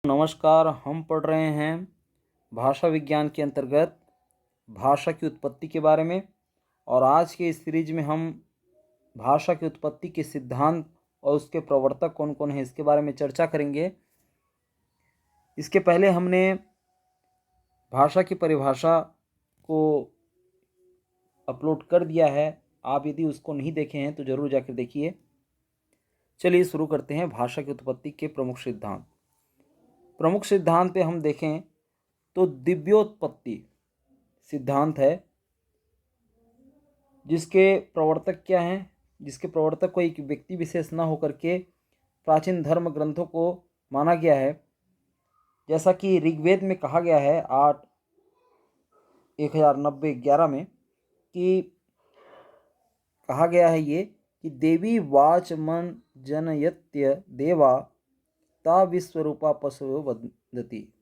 नमस्कार। हम पढ़ रहे हैं भाषा विज्ञान के अंतर्गत भाषा की उत्पत्ति के बारे में। और आज के इस सीरीज में हम भाषा की उत्पत्ति के सिद्धांत और उसके प्रवर्तक कौन कौन हैं इसके बारे में चर्चा करेंगे। इसके पहले हमने भाषा की परिभाषा को अपलोड कर दिया है। आप यदि उसको नहीं देखे हैं तो ज़रूर जाकर देखिए। चलिए शुरू करते हैं भाषा की उत्पत्ति के प्रमुख सिद्धांत। प्रमुख सिद्धांत पे हम देखें तो दिव्योत्पत्ति सिद्धांत है, जिसके प्रवर्तक क्या हैं, जिसके प्रवर्तक को एक व्यक्ति विशेष न होकर के प्राचीन धर्म ग्रंथों को माना गया है। जैसा कि ऋग्वेद में कहा गया है 8:1090-11 में कि कहा गया है ये कि देवी वाच मन जनयत्य देवा ता विश्वरूपा पशु वदति।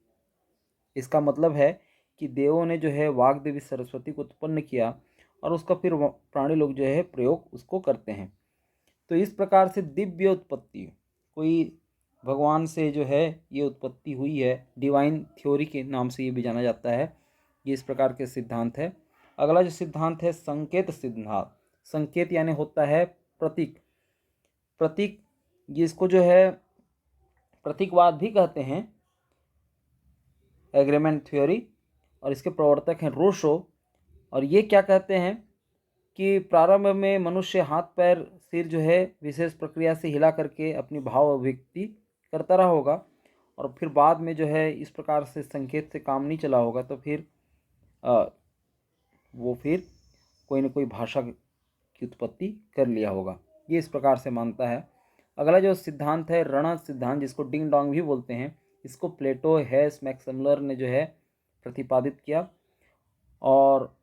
इसका मतलब है कि देवों ने जो है वाग देवी सरस्वती को उत्पन्न किया और उसका फिर प्राणी लोग जो है प्रयोग उसको करते हैं। तो इस प्रकार से दिव्य उत्पत्ति, कोई भगवान से जो है ये उत्पत्ति हुई है, डिवाइन थ्योरी के नाम से ये भी जाना जाता है। ये इस प्रकार के सिद्धांत है। अगला जो सिद्धांत है संकेत सिद्धांत। संकेत यानी होता है प्रतीक। प्रतीक जिसको जो है प्रतीकवाद भी कहते हैं, एग्रीमेंट थ्योरी। और इसके प्रवर्तक हैं रोशो। और ये क्या कहते हैं कि प्रारंभ में मनुष्य हाथ पैर सिर जो है विशेष प्रक्रिया से हिला करके अपनी भाव अभिव्यक्ति करता रहा होगा, और फिर बाद में जो है इस प्रकार से संकेत से काम नहीं चला होगा तो फिर वो फिर कोई न कोई भाषा की उत्पत्ति कर लिया होगा। ये इस प्रकार से मानता है। अगला जो सिद्धांत है रण सिद्धांत, जिसको डिंग डोंग भी बोलते हैं, इसको प्लेटो, हेस, मैक्समलर ने जो है प्रतिपादित किया। और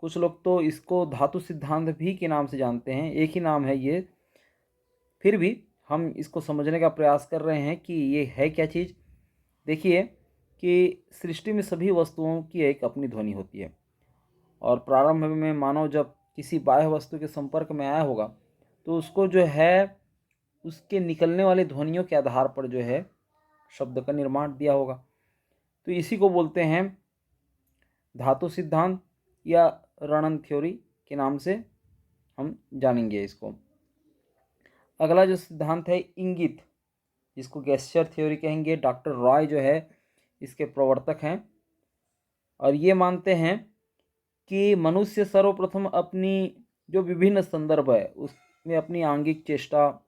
कुछ लोग तो इसको धातु सिद्धांत भी के नाम से जानते हैं, एक ही नाम है ये। फिर भी हम इसको समझने का प्रयास कर रहे हैं कि ये है क्या चीज़। देखिए कि सृष्टि में सभी वस्तुओं की एक अपनी ध्वनि होती है, और प्रारंभ में मानव जब किसी बाह्य वस्तु के संपर्क में आया होगा तो उसको जो है उसके निकलने वाली ध्वनियों के आधार पर जो है शब्द का निर्माण दिया होगा। तो इसी को बोलते हैं धातु सिद्धांत या रणन थ्योरी के नाम से हम जानेंगे इसको। अगला जो सिद्धांत है इंगित, जिसको गेस्चर थ्योरी कहेंगे। डॉक्टर रॉय जो है इसके प्रवर्तक हैं, और ये मानते हैं कि मनुष्य सर्वप्रथम अपनी जो विभिन्न संदर्भ है उसमें अपनी आंगिक चेष्टा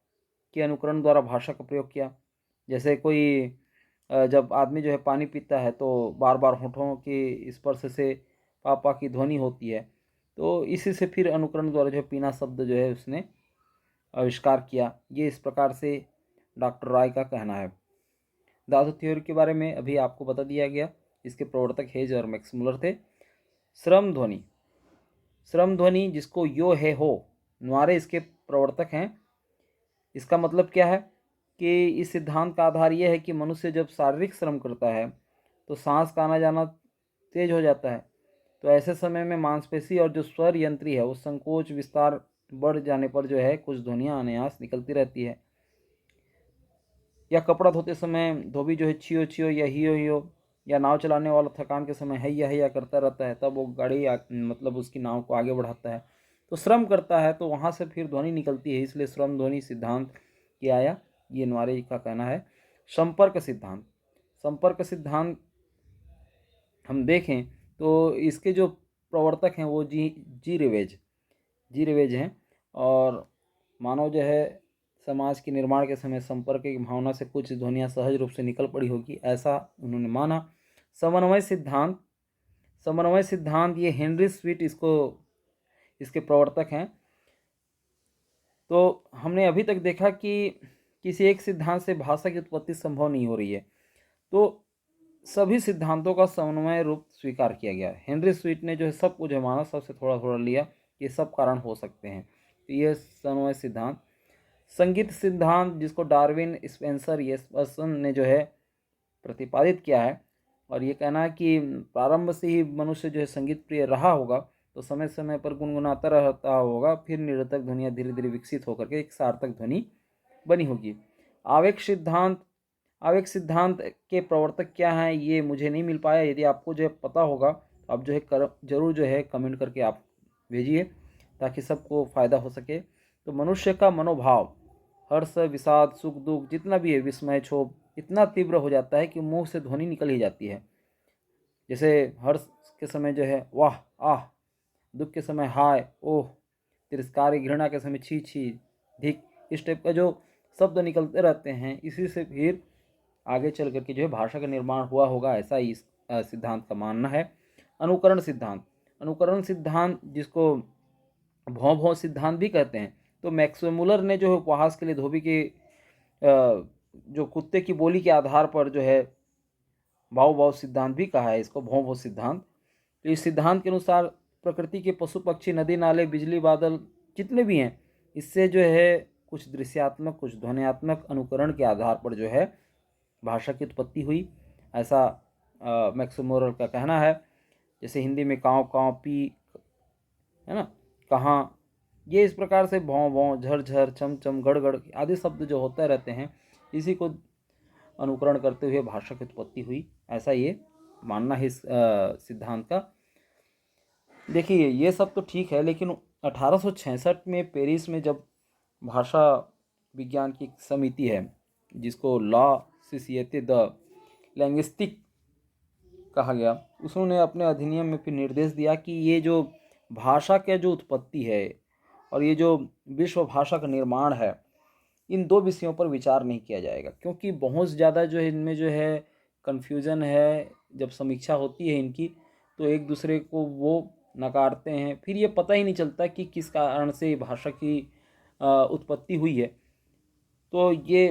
के अनुकरण द्वारा भाषा का प्रयोग किया। जैसे कोई जब आदमी जो है पानी पीता है तो बार बार होठों के स्पर्श से पापा की ध्वनि होती है, तो इसी से फिर अनुकरण द्वारा जो है पीना शब्द जो है उसने आविष्कार किया। ये इस प्रकार से डॉक्टर रॉय का कहना है। धातु थ्योरी के बारे में अभी आपको बता दिया गया। इसके प्रवर्तक हेज और मैक्समुलर थे। श्रम ध्वनि, श्रम ध्वनि जिसको यो है हो न्वारे, इसके प्रवर्तक हैं। इसका मतलब क्या है कि इस सिद्धांत का आधार यह है कि मनुष्य जब शारीरिक श्रम करता है तो सांस का आना जाना तेज हो जाता है। तो ऐसे समय में मांसपेशी और जो स्वर यंत्री है वो संकोच विस्तार बढ़ जाने पर जो है कुछ ध्वनियाँ अनायास निकलती रहती है। या कपड़ा धोते समय धोबी जो है छियो छियो या हियो हियो, या नाव चलाने वाला थकान के समय हैया करता रहता है, तब वो गाड़ी मतलब उसकी नाव को आगे बढ़ाता है। तो श्रम करता है तो वहाँ से फिर ध्वनि निकलती है, इसलिए श्रम ध्वनि सिद्धांत किया आया, ये नवारे का कहना है। संपर्क सिद्धांत, संपर्क सिद्धांत हम देखें तो इसके जो प्रवर्तक हैं वो जी रिवेज हैं। और मानव जो है समाज के निर्माण के समय संपर्क की भावना से कुछ ध्वनियाँ सहज रूप से निकल पड़ी होगी, ऐसा उन्होंने माना। समन्वय सिद्धांत, समन्वय सिद्धांत ये हेनरी स्वीट इसके प्रवर्तक हैं। तो हमने अभी तक देखा कि किसी एक सिद्धांत से भाषा की उत्पत्ति संभव नहीं हो रही है, तो सभी सिद्धांतों का समन्वय रूप स्वीकार किया गया। हेनरी स्वीट ने जो है सब कुछ माना, सबसे थोड़ा थोड़ा लिया, ये सब कारण हो सकते हैं। तो यह समन्वय सिद्धांत। संगीत सिद्धांत जिसको डार्विन, स्पेंसर, येस्पर्सन ने जो है प्रतिपादित किया है, और ये कहना है कि प्रारंभ से ही मनुष्य जो है संगीत प्रिय रहा होगा, तो समय समय पर गुनगुनाता रहता होगा, फिर निरर्थक ध्वनियाँ धीरे धीरे विकसित होकर के एक सार्थक ध्वनि बनी होगी। आवेग सिद्धांत, आवेग सिद्धांत के प्रवर्तक क्या हैं ये मुझे नहीं मिल पाया। यदि आपको जो है पता होगा तो आप जो है जरूर जो है कमेंट करके आप भेजिए ताकि सबको फ़ायदा हो सके। तो मनुष्य का मनोभाव हर्ष, विषाद, सुख, दुख जितना भी है, विस्मय, क्षोभ इतना तीव्र हो जाता है कि मुंह से ध्वनि निकल ही जाती है। जैसे हर्ष के समय जो है वाह आह, दुख के समय हाय ओह, तिरस्कार घृणा के समय छी छी धिक, इस टाइप का जो शब्द निकलते रहते हैं, इसी से फिर आगे चल करके जो है भाषा का निर्माण हुआ होगा, ऐसा ही इस सिद्धांत का मानना है। अनुकरण सिद्धांत, अनुकरण सिद्धांत जिसको भौं भौं सिद्धांत भी कहते हैं। तो मैक्सवेमुलर ने जो है उपहास के लिए धोबी के जो कुत्ते की बोली के आधार पर जो है भाव भाव सिद्धांत भी कहा है इसको, भौं भौं सिद्धांत। तो इस सिद्धांत के अनुसार प्रकृति के पशु पक्षी, नदी नाले, बिजली, बादल जितने भी हैं, इससे जो है कुछ दृश्यात्मक कुछ ध्वन्यात्मक अनुकरण के आधार पर जो है भाषा की उत्पत्ति हुई, ऐसा मैक्सवेमुलर का कहना है। जैसे हिंदी में काँव काँव, पी, है ना, कहाँ, ये इस प्रकार से भौं भौं, झर झर, चम चम, गड़ गड़ आदि शब्द जो होते रहते हैं, इसी को अनुकरण करते हुए भाषा की उत्पत्ति हुई, ऐसा ये मानना है इस सिद्धांत का। देखिए ये सब तो ठीक है, लेकिन 1866 में पेरिस में जब भाषा विज्ञान की एक समिति है जिसको लॉ सोसिएते द लैंग्विस्टिक कहा गया, उसने अपने अधिनियम में फिर निर्देश दिया कि ये जो भाषा के जो उत्पत्ति है और ये जो विश्व भाषा का निर्माण है, इन दो विषयों पर विचार नहीं किया जाएगा, क्योंकि बहुत ज़्यादा जो है इनमें जो है कन्फ्यूज़न है। जब समीक्षा होती है इनकी तो एक दूसरे को वो नकारते हैं, फिर ये पता ही नहीं चलता कि किस कारण से भाषा की उत्पत्ति हुई है। तो ये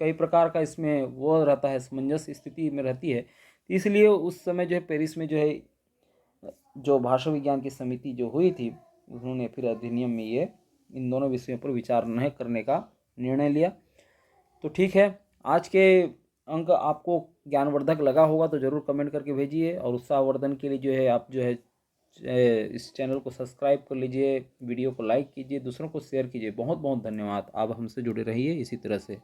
कई प्रकार का इसमें वो रहता है, असमंजस स्थिति में रहती है। तो इसलिए उस समय जो है पेरिस में जो है जो भाषा विज्ञान की समिति जो हुई थी, उन्होंने फिर अधिनियम में ये इन दोनों विषयों पर विचार नहीं करने का निर्णय लिया। तो ठीक है, आज के अंक आपको ज्ञानवर्धक लगा होगा तो ज़रूर कमेंट करके भेजिए, और उत्साहवर्धन के लिए जो है आप जो है इस चैनल को सब्सक्राइब कर लीजिए, वीडियो को लाइक कीजिए, दूसरों को शेयर कीजिए। बहुत बहुत धन्यवाद। आप हमसे जुड़े रहिए इसी तरह से।